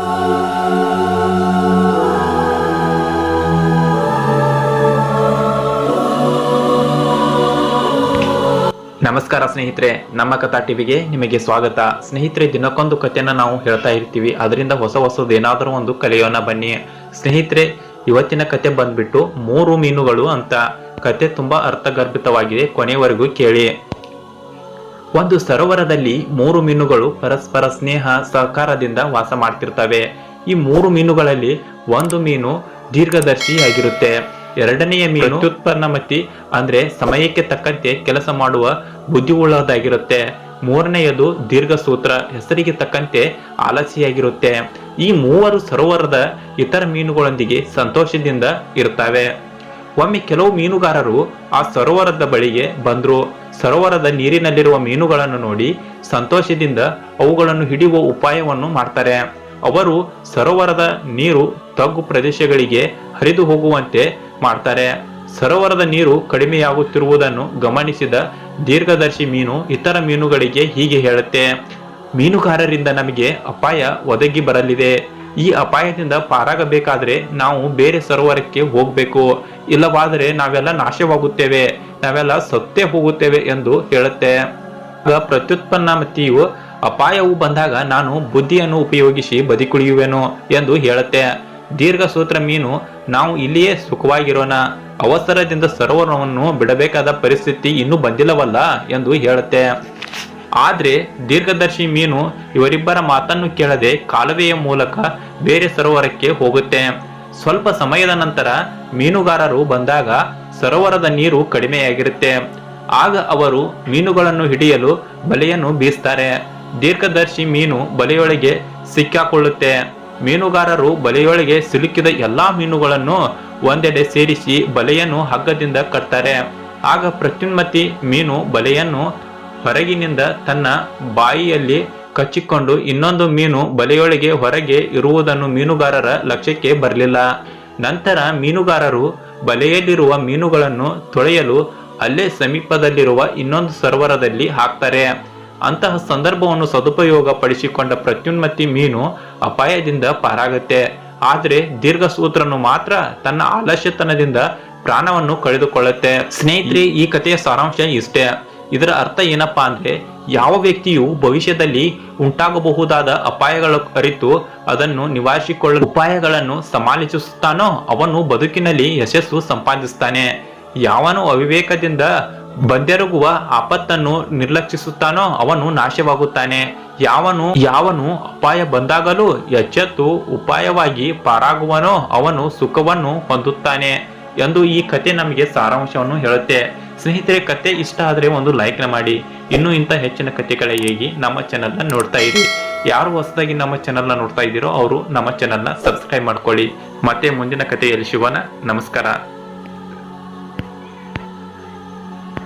ನಮಸ್ಕಾರ ಸ್ನೇಹಿತರೆ, ನಮ್ಮ ಕಥಾ ಟಿವಿಗೆ ನಿಮಗೆ ಸ್ವಾಗತ. ಸ್ನೇಹಿತರೆ, ದಿನಕ್ಕೊಂದು ಕಥೆಯನ್ನ ನಾವು ಹೇಳ್ತಾ ಇರ್ತೀವಿ. ಅದರಿಂದ ಹೊಸದು ಏನಾದರೂ ಒಂದು ಕಲಿಯೋಣ ಬನ್ನಿ. ಸ್ನೇಹಿತರೆ, ಇವತ್ತಿನ ಕತೆ ಬಂದ್ಬಿಟ್ಟು 3 ಮೀನುಗಳು ಅಂತ. ಕತೆ ತುಂಬಾ ಅರ್ಥಗರ್ಭಿತವಾಗಿದೆ, ಕೊನೆವರೆಗೂ ಕೇಳಿ. ಒಂದು ಸರೋವರದಲ್ಲಿ 3 ಮೀನುಗಳು ಪರಸ್ಪರ ಸ್ನೇಹ ಸಹಕಾರದಿಂದ ವಾಸ ಮಾಡ್ತಿರ್ತವೆ. ಈ 3 ಮೀನುಗಳಲ್ಲಿ ಒಂದು ಮೀನು ದೀರ್ಘದರ್ಶಿಯಾಗಿರುತ್ತೆ. ಎರಡನೆಯ ಮೀನು ಪ್ರತ್ಯುತ್ಪನ್ನಮತಿ ಅಂದ್ರೆ ಸಮಯಕ್ಕೆ ತಕ್ಕಂತೆ ಕೆಲಸ ಮಾಡುವ ಬುದ್ಧಿ ಉಳ್ಳದಾಗಿರುತ್ತೆ. ಮೂರನೆಯದು ದೀರ್ಘಸೂತ್ರ, ಹೆಸರಿಗೆ ತಕ್ಕಂತೆ ಆಲಸಿಯಾಗಿರುತ್ತೆ. ಈ ಮೂವರು ಸರೋವರದ ಇತರ ಮೀನುಗಳೊಂದಿಗೆ ಸಂತೋಷದಿಂದ ಇರ್ತವೆ. ಒಮ್ಮೆ ಕೆಲವು ಮೀನುಗಾರರು ಆ ಸರೋವರದ ಬಳಿಗೆ ಬಂದ್ರು. ಸರೋವರದ ನೀರಿನಲ್ಲಿರುವ ಮೀನುಗಳನ್ನು ನೋಡಿ ಸಂತೋಷದಿಂದ ಅವುಗಳನ್ನು ಹಿಡಿಯುವ ಉಪಾಯವನ್ನು ಮಾಡ್ತಾರೆ. ಅವರು ಸರೋವರದ ನೀರು ತಗ್ಗು ಪ್ರದೇಶಗಳಿಗೆ ಹರಿದು ಹೋಗುವಂತೆ ಮಾಡ್ತಾರೆ. ಸರೋವರದ ನೀರು ಕಡಿಮೆಯಾಗುತ್ತಿರುವುದನ್ನು ಗಮನಿಸಿದ ದೀರ್ಘದರ್ಶಿ ಮೀನು ಇತರ ಮೀನುಗಳಿಗೆ ಹೀಗೆ ಹೇಳುತ್ತೆ: ಮೀನುಗಾರರಿಂದ ನಮಗೆ ಅಪಾಯ ಒದಗಿ ಬರಲಿದೆ. ಈ ಅಪಾಯದಿಂದ ಪಾರಾಗಬೇಕಾದ್ರೆ ನಾವು ಬೇರೆ ಸರೋವರಕ್ಕೆ ಹೋಗ್ಬೇಕು, ಇಲ್ಲವಾದರೆ ನಾವೆಲ್ಲ ನಾಶವಾಗುತ್ತೇವೆ, ನಾವೆಲ್ಲ ಸತ್ತೇ ಹೋಗುತ್ತೇವೆ ಎಂದು ಹೇಳುತ್ತೆ. ಪ್ರತ್ಯುತ್ಪನ್ನಮತಿಯು ಅಪಾಯವು ಬಂದಾಗ ನಾನು ಬುದ್ಧಿಯನ್ನು ಉಪಯೋಗಿಸಿ ಬದುಕುಳಿಯುವೆನು ಎಂದು ಹೇಳುತ್ತೆ. ದೀರ್ಘಸೂತ್ರ ಮೀನು ನಾವು ಇಲ್ಲಿಯೇ ಸುಖವಾಗಿರೋಣ, ಅವಸರದಿಂದ ಸರೋವರವನ್ನು ಬಿಡಬೇಕಾದ ಪರಿಸ್ಥಿತಿ ಇನ್ನೂ ಬಂದಿಲ್ಲವಲ್ಲ ಎಂದು ಹೇಳುತ್ತೆ. ಆದ್ರೆ ದೀರ್ಘದರ್ಶಿ ಮೀನು ಇವರಿಬ್ಬರ ಮಾತನ್ನು ಕೇಳದೆ ಕಾಲುವೆಯ ಮೂಲಕ ಬೇರೆ ಸರೋವರಕ್ಕೆ ಹೋಗುತ್ತೆ. ಸ್ವಲ್ಪ ಸಮಯದ ನಂತರ ಮೀನುಗಾರರು ಬಂದಾಗ ಸರೋವರದ ನೀರು ಕಡಿಮೆಯಾಗಿರುತ್ತೆ. ಆಗ ಅವರು ಮೀನುಗಳನ್ನು ಹಿಡಿಯಲು ಬಲೆಯನ್ನು ಬೀಸ್ತಾರೆ. ದೀರ್ಘದರ್ಶಿ ಮೀನು ಬಲೆಯೊಳಗೆ ಸಿಕ್ಕಾಕೊಳ್ಳುತ್ತೆ. ಮೀನುಗಾರರು ಬಲೆಯೊಳಗೆ ಸಿಲುಕಿದ ಎಲ್ಲಾ ಮೀನುಗಳನ್ನು ಒಂದೆಡೆ ಸೇರಿಸಿ ಬಲೆಯನ್ನು ಹಗ್ಗದಿಂದ ಕಟ್ತಾರೆ. ಆಗ ಪ್ರತ್ಯುನ್ಮತಿ ಮೀನು ಬಲೆಯನ್ನು ಹೊರಗಿನಿಂದ ತನ್ನ ಬಾಯಿಯಲ್ಲಿ ಕಚ್ಚಿಕೊಂಡು ಇನ್ನೊಂದು ಮೀನು ಬಲೆಯೊಳಗೆ ಹೊರಗೆ ಇರುವುದನ್ನು ಮೀನುಗಾರರ ಲಕ್ಷ್ಯಕ್ಕೆ ಬರಲಿಲ್ಲ. ನಂತರ ಮೀನುಗಾರರು ಬಲೆಯಲ್ಲಿರುವ ಮೀನುಗಳನ್ನು ತೊಳೆಯಲು ಅಲ್ಲೇ ಸಮೀಪದಲ್ಲಿರುವ ಇನ್ನೊಂದು ಸರೋವರದಲ್ಲಿ ಹಾಕ್ತಾರೆ. ಅಂತಹ ಸಂದರ್ಭವನ್ನು ಸದುಪಯೋಗ ಪಡಿಸಿಕೊಂಡ ಪ್ರತ್ಯುನ್ಮತಿ ಮೀನು ಅಪಾಯದಿಂದ ಪಾರಾಗುತ್ತೆ. ಆದ್ರೆ ದೀರ್ಘಸೂತ್ರನು ಮಾತ್ರ ತನ್ನ ಆಲಸ್ಯತನದಿಂದ ಪ್ರಾಣವನ್ನು ಕಳೆದುಕೊಳ್ಳುತ್ತೆ. ಸ್ನೇಹಿತರೆ, ಈ ಕಥೆಯ ಸಾರಾಂಶ ಇಷ್ಟೇ. ಇದರ ಅರ್ಥ ಏನಪ್ಪಾ ಅಂದ್ರೆ, ಯಾವ ವ್ಯಕ್ತಿಯು ಭವಿಷ್ಯದಲ್ಲಿ ಉಂಟಾಗಬಹುದಾದ ಅಪಾಯಗಳು ಅರಿತು ಅದನ್ನು ನಿವಾರಿಸಿಕೊಳ್ಳಲು ಉಪಾಯಗಳನ್ನು ಸಮಾಲೋಚಿಸುತ್ತಾನೋ ಅವನು ಬದುಕಿನಲ್ಲಿ ಯಶಸ್ಸು ಸಂಪಾದಿಸ್ತಾನೆ. ಯಾವನು ಅವಿವೇಕದಿಂದ ಬಂದೆರಗುವ ಆಪತ್ತನ್ನು ನಿರ್ಲಕ್ಷಿಸುತ್ತಾನೋ ಅವನು ನಾಶವಾಗುತ್ತಾನೆ. ಯಾವನು ಅಪಾಯ ಬಂದಾಗಲೂ ಎಚ್ಚೆತ್ತು ಉಪಾಯವಾಗಿ ಪಾರಾಗುವನೋ ಅವನು ಸುಖವನ್ನು ಹೊಂದುತ್ತಾನೆ ಎಂದು ಈ ಕತೆ ನಮಗೆ ಸಾರಾಂಶವನ್ನು ಹೇಳುತ್ತೆ. ಸ್ನೇಹಿತರೆ, ಕತೆ ಇಷ್ಟ ಆದರೆ ಒಂದು ಲೈಕ್ ಮಾಡಿ. ಇನ್ನೂ ಇಂಥ ಹೆಚ್ಚಿನ ಕಥೆಗಳಿಗಾಗಿ ನಮ್ಮ ಚಾನೆಲ್ನ ನೋಡ್ತಾ ಇರಿ. ಯಾರು ಹೊಸದಾಗಿ ನಮ್ಮ ಚಾನೆಲ್ನ ನೋಡ್ತಾ ಇದ್ದೀರೋ ಅವರು ನಮ್ಮ ಚಾನೆಲ್ನ ಸಬ್ಸ್ಕ್ರೈಬ್ ಮಾಡ್ಕೊಳ್ಳಿ. ಮತ್ತೆ ಮುಂದಿನ ಕಥೆಯಲ್ಲಿ ಸಿಗೋಣ. ನಮಸ್ಕಾರ.